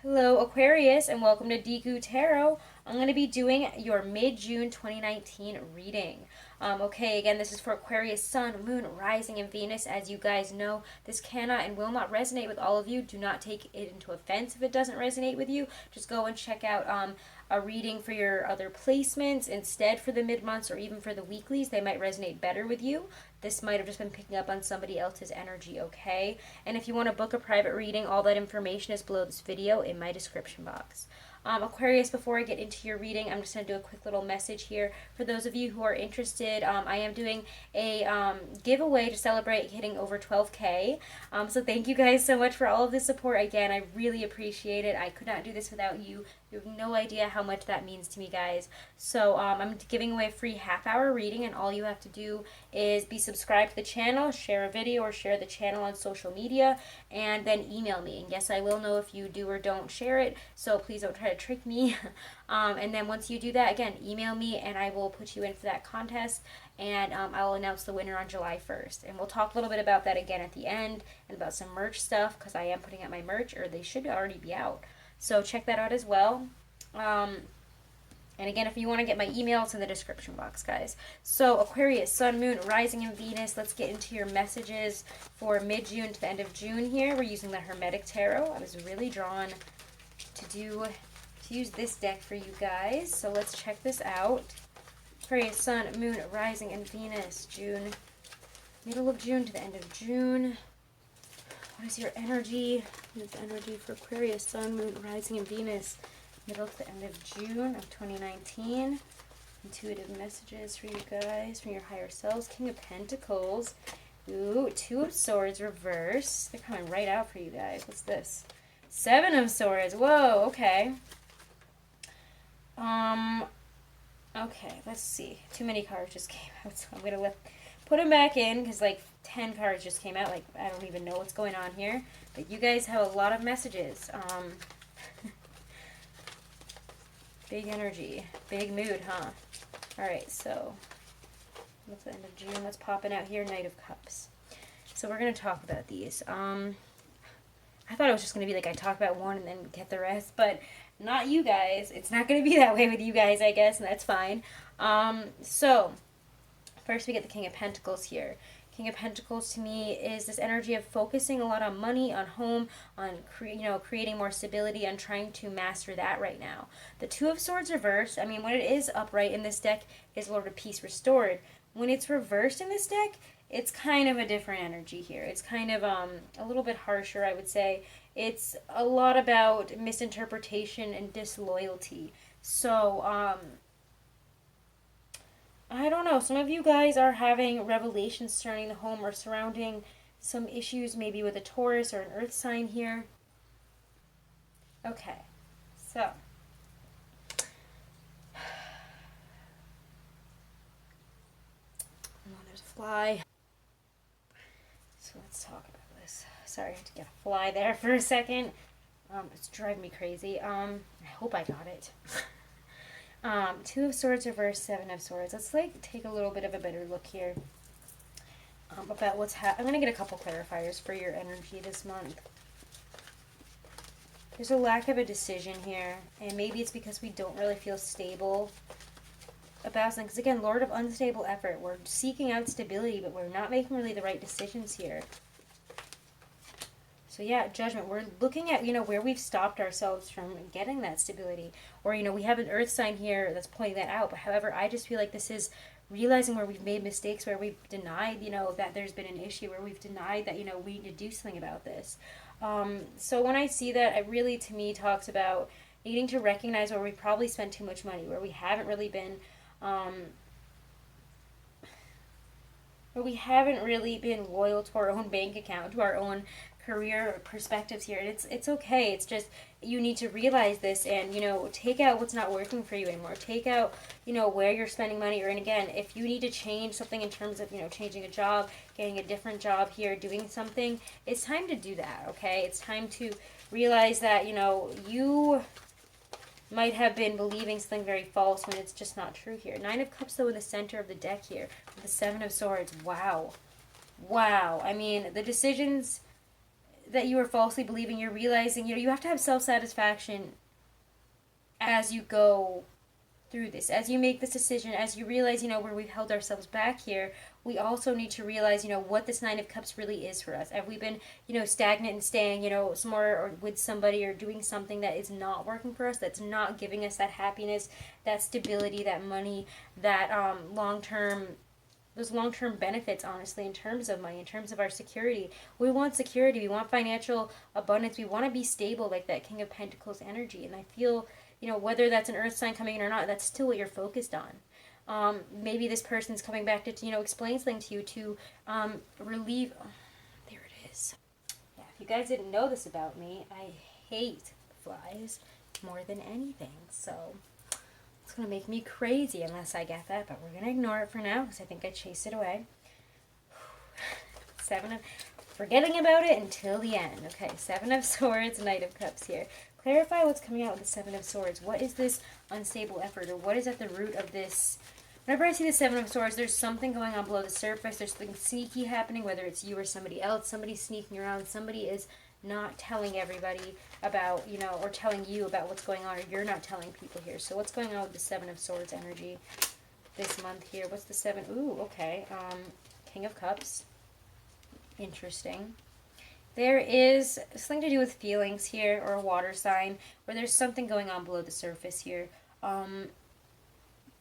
Hello Aquarius and welcome to Deku Tarot. I'm going to be doing your mid-June 2019 reading. Okay, again, this is for Aquarius, Sun, Moon, Rising, and Venus. As you guys know, this cannot and will not resonate with all of you. Do not take it into offense if it doesn't resonate with you. Just go and check out a reading for your other placements instead for the mid-months or even for the weeklies. They might resonate better with you. This might have just been picking up on somebody else's energy, okay? And if you want to book a private reading, all that information is below this video in my description box. Aquarius, before I get into your reading, I'm just going to do a quick little message here. For those of you who are interested, I am doing a giveaway to celebrate hitting over 12K. So thank you guys so much for all of the support. Again, I really appreciate it. I could not do this without you. You have no idea how much that means to me, guys. So I'm giving away a free half-hour reading, and all you have to do is be subscribed to the channel, share a video, or share the channel on social media, and then email me. And yes, I will know if you do or don't share it, so please don't try to trick me. And then once you do that, again, email me, and I will put you in for that contest, and I will announce the winner on July 1st. And we'll talk a little bit about that again at the end, and about some merch stuff, because I am putting out my merch, or they should already be out. So check that out as well. And again, if you want to get my email, it's in the description box, guys. So Aquarius, Sun, Moon, Rising, and Venus. Let's get into your messages for mid-June to the end of June here. We're using the Hermetic Tarot. I was really drawn to use this deck for you guys. So let's check this out. Aquarius, Sun, Moon, Rising, and Venus. June, middle of June to the end of June. What is your energy? What is the energy for Aquarius, Sun, Moon, Rising, and Venus? Middle to the end of June of 2019. Intuitive messages for you guys, from your higher selves. King of Pentacles. Ooh, Two of Swords reverse. They're coming right out for you guys. What's this? Seven of Swords. Whoa, okay. Okay, let's see. Too many cards just came out, so I'm going to put them back in, because like 10 cards just came out. Like, I don't even know what's going on here. But you guys have a lot of messages. Big energy. Big mood, huh? Alright, so what's the end of June? What's popping out here? Knight of Cups. So we're going to talk about these. I thought it was just going to be like I talk about one and then get the rest, but not you guys. It's not going to be that way with you guys, I guess, and that's fine. So first we get the King of Pentacles here. King of Pentacles to me is this energy of focusing a lot on money, on home, on creating more stability, on trying to master that right now. The Two of Swords reversed, I mean, when it is upright in this deck, is Lord of Peace restored. When it's reversed in this deck, it's kind of a different energy here. It's kind of a little bit harsher, I would say. It's a lot about misinterpretation and disloyalty. So, I don't know. Some of you guys are having revelations surrounding the home or surrounding some issues maybe with a Taurus or an Earth sign here. Okay. So. Oh, there's a fly. So let's talk about this. Sorry, I had to get a fly there for a second. It's driving me crazy. I hope I got it. Two of Swords reverse, Seven of Swords. Let's take a little bit of a better look here about what's happening. I'm going to get a couple clarifiers for your energy this month. There's a lack of a decision here, and maybe it's because we don't really feel stable about something. Because again, Lord of Unstable Effort. We're seeking out stability, but we're not making really the right decisions here. So yeah, Judgment. We're looking at, where we've stopped ourselves from getting that stability. Or, we have an Earth sign here that's pointing that out. But however, I just feel like this is realizing where we've made mistakes, where we've denied, that there's been an issue, where we've denied that, we need to do something about this. So when I see that, it really, to me, talks about needing to recognize where we've probably spent too much money, where we haven't really been, loyal to our own bank account, to our own career perspectives here. And it's okay. It's just you need to realize this and take out what's not working for you anymore. Take out where you're spending money. Or, and again, if you need to change something in terms of changing a job, getting a different job here, doing something, it's time to do that. Okay, it's time to realize that you might have been believing something very false when it's just not true here. Nine of Cups though in the center of the deck here with the Seven of Swords. Wow. I mean, the decisions that you were falsely believing. You're realizing, you have to have self-satisfaction as you go through this, as you make this decision, as you realize, where we've held ourselves back here. We also need to realize, what this Nine of Cups really is for us. Have we been, stagnant and staying, somewhere or with somebody or doing something that is not working for us, that's not giving us that happiness, that stability, that money, that long-term, those long-term benefits, honestly, in terms of money, in terms of our security. We want security. We want financial abundance. We want to be stable, like that King of Pentacles energy. And I feel, whether that's an earth sign coming in or not, that's still what you're focused on. Maybe this person's coming back to, explain something to you to relieve. Oh, there it is. Yeah, if you guys didn't know this about me, I hate flies more than anything. So it's going to make me crazy unless I get that, but we're going to ignore it for now because I think I chased it away. Forgetting about it until the end. Okay, Seven of Swords, Knight of Cups here. Clarify what's coming out with the Seven of Swords. What is this unstable effort, or what is at the root of this? Whenever I see the Seven of Swords, there's something going on below the surface. There's something sneaky happening, whether it's you or somebody else. Somebody's sneaking around. Somebody is not telling everybody about, or telling you about what's going on, or you're not telling people here. So what's going on with the Seven of Swords energy this month here? What's the seven? Ooh, okay. King of Cups. Interesting. There is something to do with feelings here, or a water sign, where there's something going on below the surface here.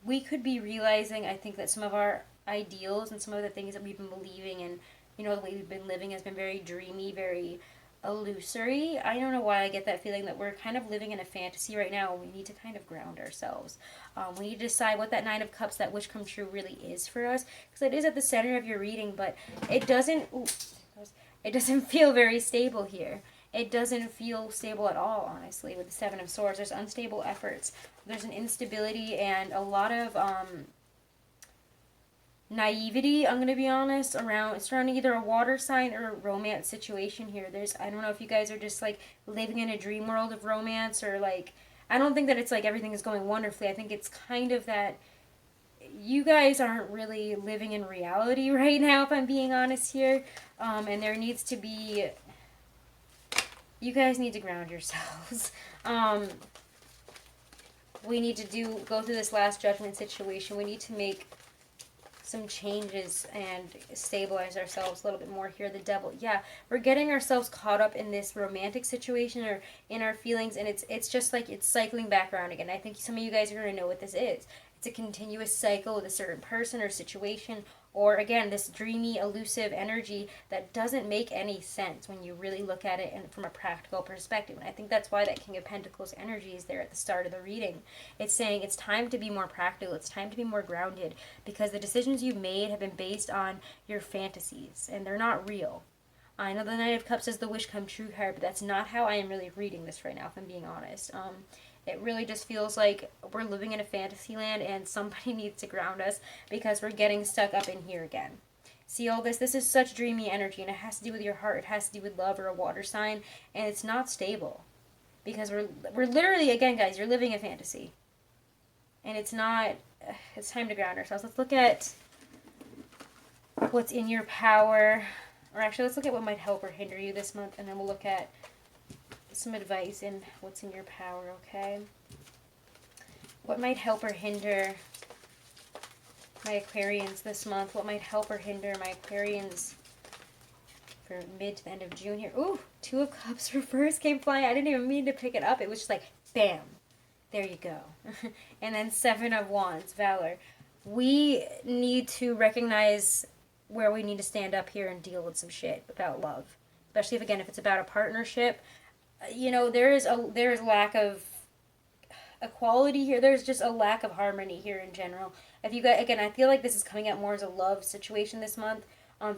We could be realizing, I think, that some of our ideals and some of the things that we've been believing and, the way we've been living has been very dreamy, very illusory. I don't know why I get that feeling that we're kind of living in a fantasy right now. We need to kind of ground ourselves. We need to decide what that Nine of Cups, that wish come true, really is for us, because it is at the center of your reading, but it doesn't feel very stable here. It doesn't feel stable at all, honestly, with the Seven of Swords. There's unstable efforts. There's an instability and a lot of naivety, I'm going to be honest, surrounding either a water sign or a romance situation here. I don't know if you guys are just, like, living in a dream world of romance, or, like, I don't think that it's, like, everything is going wonderfully. I think it's kind of that you guys aren't really living in reality right now, if I'm being honest here. And there needs to be... You guys need to ground yourselves. We need to go through this last judgment situation. We need to make some changes and stabilize ourselves a little bit more here. The Devil. Yeah, we're getting ourselves caught up in this romantic situation or in our feelings, and it's just like it's cycling back around again. I think some of you guys are going to know what this is. It's a continuous cycle with a certain person or situation, or again, this dreamy, elusive energy that doesn't make any sense when you really look at it and from a practical perspective. And I think that's why that King of Pentacles energy is there at the start of the reading. It's saying it's time to be more practical. It's time to be more grounded, because the decisions you've made have been based on your fantasies, and they're not real. I know the Knight of Cups is the wish come true card, but that's not how I am really reading this right now, if I'm being honest. It really just feels like we're living in a fantasy land and somebody needs to ground us because we're getting stuck up in here again. See all this? This is such dreamy energy, and it has to do with your heart. It has to do with love or a water sign, and it's not stable because we're literally, again, guys, you're living a fantasy. And it's not, it's time to ground ourselves. Let's look at what's in your power, or actually let's look at what might help or hinder you this month, and then we'll look at some advice in what's in your power, okay? What might help or hinder my Aquarians this month? What might help or hinder my Aquarians for mid to the end of June here? Ooh, Two of Cups reverse came flying. I didn't even mean to pick it up. It was just like, bam. There you go. And then Seven of Wands, Valor. We need to recognize where we need to stand up here and deal with some shit about love. Especially if it's about a partnership. There is lack of equality here. There's just a lack of harmony here in general. If you guys, again, I feel like this is coming out more as a love situation this month.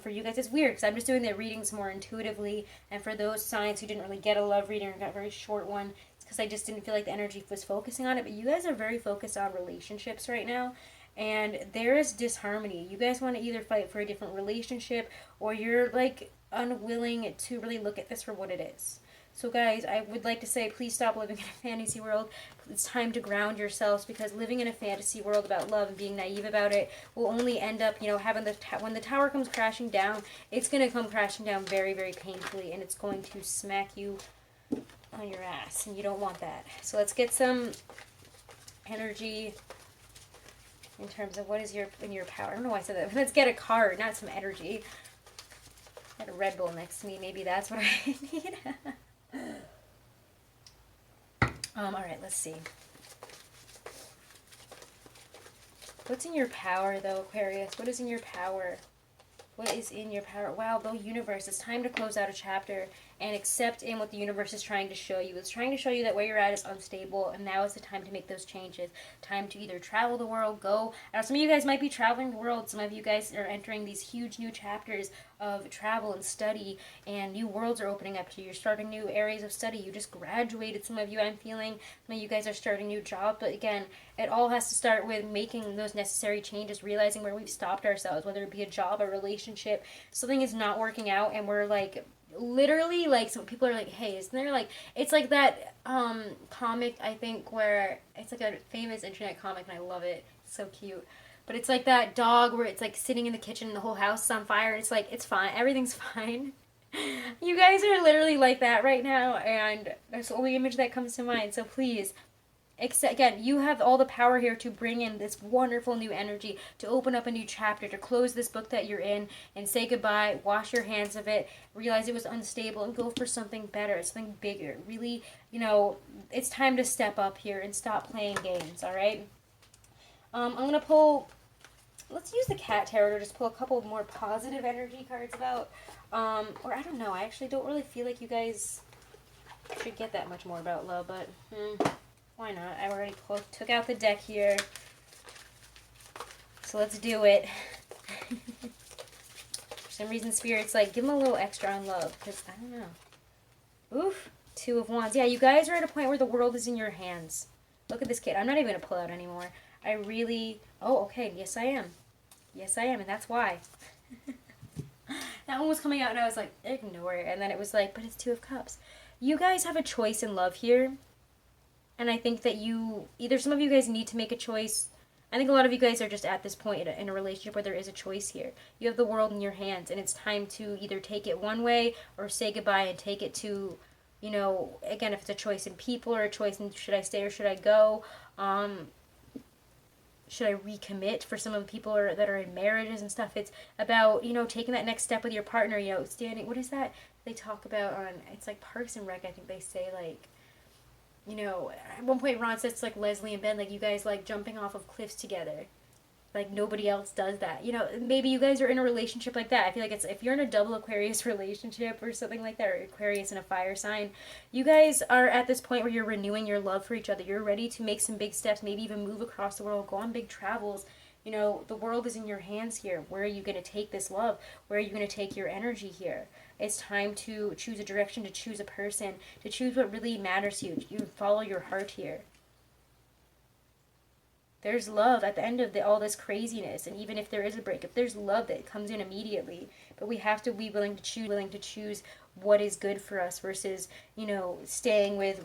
For you guys, it's weird because I'm just doing the readings more intuitively. And for those signs who didn't really get a love reading or got a very short one, it's because I just didn't feel like the energy was focusing on it. But you guys are very focused on relationships right now. And there is disharmony. You guys want to either fight for a different relationship, or you're like unwilling to really look at this for what it is. So guys, I would like to say, please stop living in a fantasy world. It's time to ground yourselves, because living in a fantasy world about love and being naive about it will only end up, you know, having when the tower comes crashing down, it's going to come crashing down very, very painfully, and it's going to smack you on your ass, and you don't want that. So let's get some energy in terms of what is in your power. I don't know why I said that. Let's get a card, not some energy. I had a Red Bull next to me. Maybe that's what I need. All right, let's see. What's in your power, though, Aquarius? What is in your power? What is in your power? Wow, the universe. It's time to close out a chapter and accept in what the universe is trying to show you. It's trying to show you that where you're at is unstable, and now is the time to make those changes. Time to either travel the world, go. Some of you guys might be traveling the world. Some of you guys are entering these huge new chapters of travel and study, and new worlds are opening up to you. You're starting new areas of study. You just graduated. Some of you, I'm feeling. Some of you guys are starting new jobs, but again, it all has to start with making those necessary changes, realizing where we've stopped ourselves, whether it be a job, a relationship, something is not working out, and we're like, literally, like, some people are like, hey, isn't there, like, it's like that comic, I think, where it's like a famous internet comic, and I love it. It's so cute. But it's like that dog where it's like sitting in the kitchen and the whole house is on fire, and it's like, it's fine, everything's fine. You guys are literally like that right now, and that's the only image that comes to mind. So please, again, you have all the power here to bring in this wonderful new energy, to open up a new chapter, to close this book that you're in and say goodbye, wash your hands of it, realize it was unstable, and go for something better, something bigger. Really, you know, it's time to step up here and stop playing games, all right? I'm going to pull, let's use the Cat Tarot to just pull a couple more positive energy cards about, or I don't know, I actually don't really feel like you guys should get that much more about love, but why not? I already took out the deck here. So let's do it. For some reason, Spirit's like, give them a little extra on love. Because, I don't know. Oof. Two of Wands. Yeah, you guys are at a point where the world is in your hands. Look at this kid. I'm not even going to pull out anymore. I really... Oh, okay. Yes, I am. Yes, I am. And that's why. That one was coming out and I was like, ignore it. And then it was like, but it's Two of Cups. You guys have a choice in love here. And I think that either some of you guys need to make a choice. I think a lot of you guys are just at this point in a relationship where there is a choice here. You have the world in your hands, and it's time to either take it one way or say goodbye and take it to, you know, again, if it's a choice in people or a choice in should I stay or should I go, should I recommit for some of the people that are in marriages and stuff. It's about, you know, taking that next step with your partner, you know, standing, what is that they talk about on, it's like Parks and Rec, I think they say, like, you know, at one point Ron says it's like Leslie and Ben, like you guys like jumping off of cliffs together. Like nobody else does that. You know, maybe you guys are in a relationship like that. I feel like if you're in a double Aquarius relationship or something like that, or Aquarius and a fire sign, you guys are at this point where you're renewing your love for each other. You're ready to make some big steps, maybe even move across the world, go on big travels. You know, the world is in your hands here. Where are you going to take this love? Where are you going to take your energy here? It's time to choose a direction, to choose a person, to choose what really matters to you. You follow your heart here. There's love at the end of all this craziness, and even if there is a breakup, there's love that comes in immediately. But we have to be willing to choose what is good for us versus, you know, staying with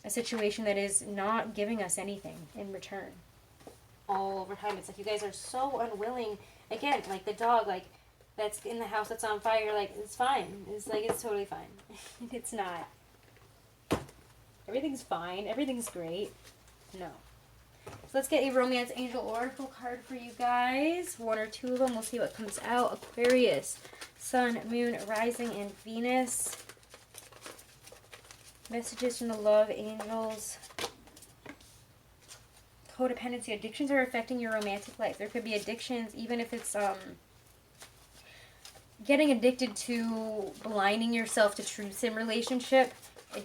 a situation that is not giving us anything in return. All over time, it's like you guys are so unwilling. Again, like the dog, like, that's in the house that's on fire, like, it's fine. It's like, it's totally fine. It's not. Everything's fine. Everything's great. No. So let's get a Romance Angel Oracle card for you guys. One or two of them. We'll see what comes out. Aquarius, Sun, Moon, Rising, and Venus. Messages from the Love Angels. Codependency. Addictions are affecting your romantic life. There could be addictions, even if it's, getting addicted to blinding yourself to truths in relationship,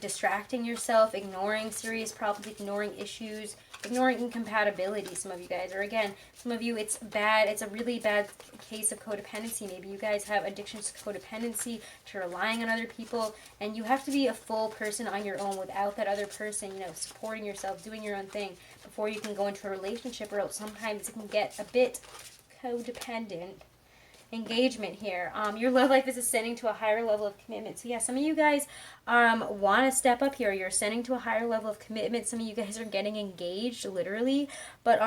distracting yourself, ignoring serious problems, ignoring issues, ignoring incompatibility, some of you guys. Or again, some of you, it's bad, it's a really bad case of codependency. Maybe you guys have addictions to codependency, to relying on other people, and you have to be a full person on your own without that other person, you know, supporting yourself, doing your own thing before you can go into a relationship, or else sometimes it can get a bit codependent. engagement here. Your love life is ascending to a higher level of commitment. So yeah, some of you guys want to step up here. You're ascending to a higher level of commitment. Some of you guys are getting engaged, literally. But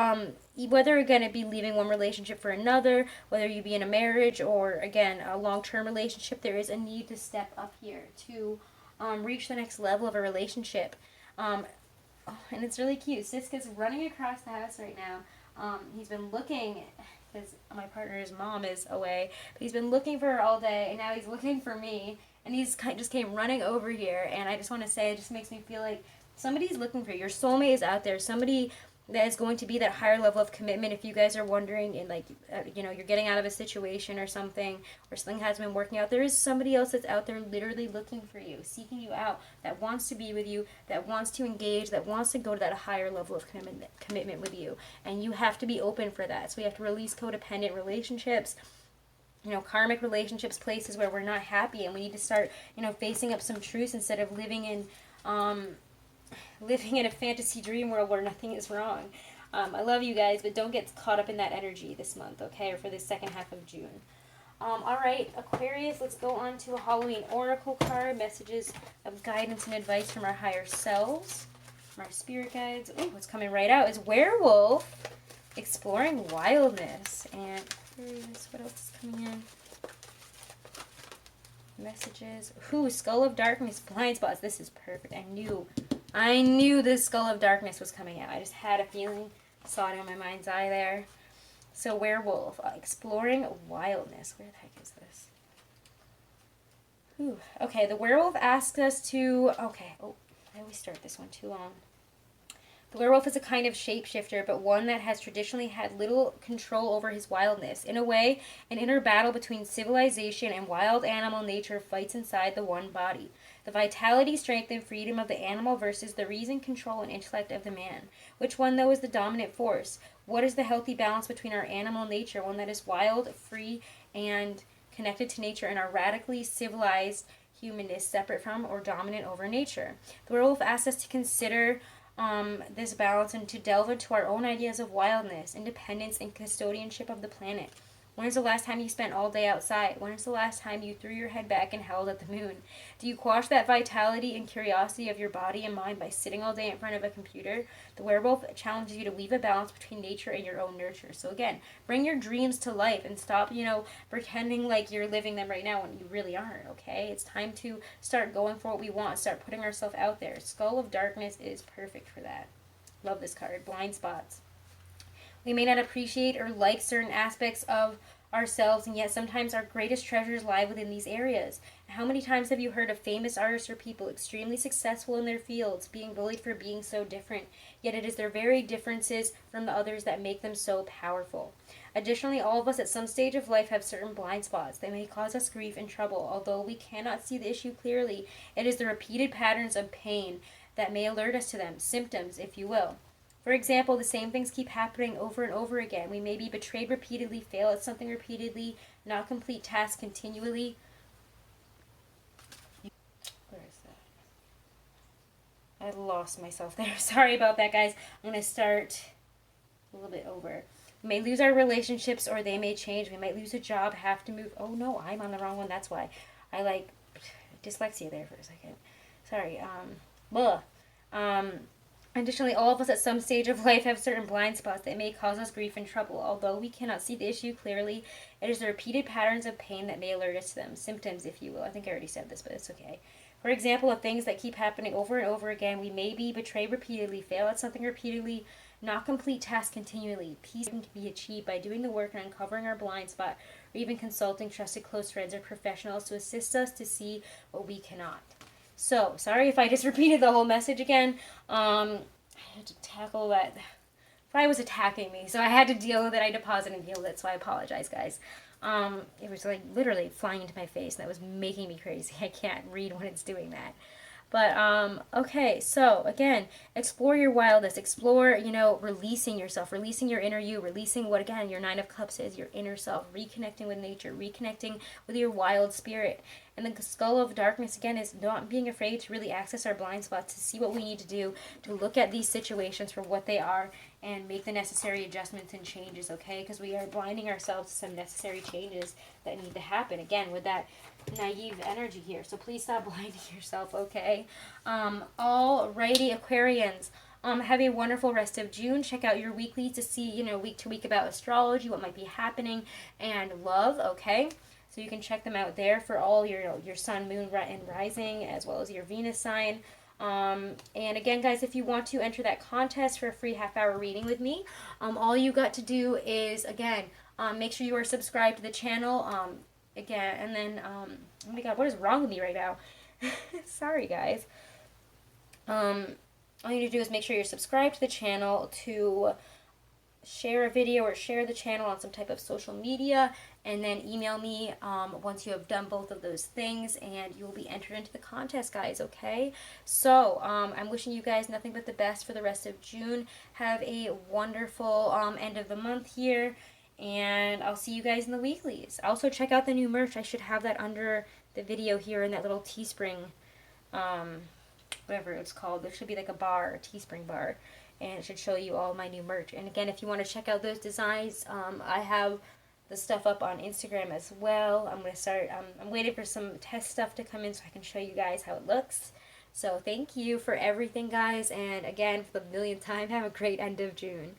whether you're going to be leaving one relationship for another, whether you be in a marriage or, again, a long-term relationship, there is a need to step up here to reach the next level of a relationship. And it's really cute. Siska's running across the house right now. He's been looking, because my partner's mom is away, but he's been looking for her all day, and now he's looking for me, and he's just came running over here, and I just want to say, it just makes me feel like somebody's looking for you. Your soulmate is out there. Somebody that is going to be that higher level of commitment. If you guys are wondering, and like, you're getting out of a situation or something hasn't been working out, there is somebody else that's out there literally looking for you, seeking you out, that wants to be with you, that wants to engage, that wants to go to that higher level of commitment with you. And you have to be open for that. So we have to release codependent relationships, karmic relationships, places where we're not happy, and we need to start, facing up some truths instead of living in a fantasy dream world where nothing is wrong. I love you guys, but don't get caught up in that energy this month, okay, or for the second half of June. Alright, Aquarius, let's go on to a Halloween Oracle card, messages of guidance and advice from our higher selves, from our spirit guides. Ooh, what's coming right out is Werewolf, exploring wildness. And Aquarius, what else is coming in? Messages. Ooh, Skull of Darkness, blind spots. This is perfect. I knew the Skull of Darkness was coming out. I just had a feeling. Saw it in my mind's eye there. So Werewolf, exploring wildness. Where the heck is this? Ooh. Okay, the Werewolf asks us to... Okay, I always start this one too long. The werewolf is a kind of shapeshifter, but one that has traditionally had little control over his wildness. In a way, an inner battle between civilization and wild animal nature fights inside the one body. The vitality, strength, and freedom of the animal versus the reason, control, and intellect of the man. Which one, though, is the dominant force? What is the healthy balance between our animal nature, one that is wild, free, and connected to nature, and our radically civilized humanness, separate from or dominant over nature? The werewolf asks us to consider this balance and to delve into our own ideas of wildness, independence, and custodianship of the planet. When is the last time you spent all day outside? When is the last time you threw your head back and howled at the moon? Do you quash that vitality and curiosity of your body and mind by sitting all day in front of a computer? The werewolf challenges you to weave a balance between nature and your own nurture. So again, bring your dreams to life and stop, pretending like you're living them right now when you really aren't, okay? It's time to start going for what we want, start putting ourselves out there. Skull of Darkness is perfect for that. Love this card. Blind spots. We may not appreciate or like certain aspects of ourselves, and yet sometimes our greatest treasures lie within these areas. How many times have you heard of famous artists or people extremely successful in their fields being bullied for being so different, yet it is their very differences from the others that make them so powerful? Additionally, all of us at some stage of life have certain blind spots that may cause us grief and trouble. Although we cannot see the issue clearly, it is the repeated patterns of pain that may alert us to them, symptoms, if you will. For example, the same things keep happening over and over again. We may be betrayed repeatedly, fail at something repeatedly, not complete tasks continually. Where is that? I lost myself there. Sorry about that, guys. I'm going to start a little bit over. We may lose our relationships or they may change. We might lose a job, have to move. Oh, no, I'm on the wrong one. That's why. I dyslexia there for a second. Sorry. Additionally, all of us at some stage of life have certain blind spots that may cause us grief and trouble. Although we cannot see the issue clearly, it is the repeated patterns of pain that may alert us to them. Symptoms, if you will. I think I already said this, but it's okay. For example, of things that keep happening over and over again, we may be betrayed repeatedly, fail at something repeatedly, not complete tasks continually. Peace can be achieved by doing the work and uncovering our blind spot, or even consulting trusted close friends or professionals to assist us to see what we cannot. So, sorry if I just repeated the whole message again. I had to tackle that. Fly was attacking me, so I had to deal with it. I had to pause it and deal with it, so I apologize, guys. It was literally flying into my face, and that was making me crazy. I can't read when it's doing that. But okay, so again, explore your wildness, explore, you know, releasing yourself, releasing your inner you, releasing what, again, your Nine of Cups is, your inner self, reconnecting with nature, reconnecting with your wild spirit. And the Skull of Darkness, again, is not being afraid to really access our blind spots, to see what we need to do, to look at these situations for what they are, and make the necessary adjustments and changes, okay? Because we are blinding ourselves to some necessary changes that need to happen, again, with that naive energy here. So please stop blinding yourself, okay? Alrighty, Aquarians. Have a wonderful rest of June. Check out your weeklies to see, you know, week to week about astrology, what might be happening, and love, okay? So you can check them out there for all your sun, moon, and rising, as well as your Venus sign. And again, guys, if you want to enter that contest for a free half-hour reading with me, all you got to do is, again, make sure you are subscribed to the channel. Again, and then, oh my god, what is wrong with me right now? Sorry, guys. All you need to do is make sure you're subscribed to the channel, to share a video or share the channel on some type of social media, and then email me once you have done both of those things, and you will be entered into the contest, guys, okay? So I'm wishing you guys nothing but the best for the rest of June. Have a wonderful end of the month here, and I'll see you guys in the weeklies. Also, check out the new merch. I should have that under the video here in that little Teespring, whatever it's called. There should be like a bar, a Teespring bar, and it should show you all my new merch. And again, if you want to check out those designs, I have the stuff up on Instagram as well. I'm going to start, I'm waiting for some test stuff to come in so I can show you guys how it looks. So thank you for everything, guys, and again, for the millionth time, have a great end of June.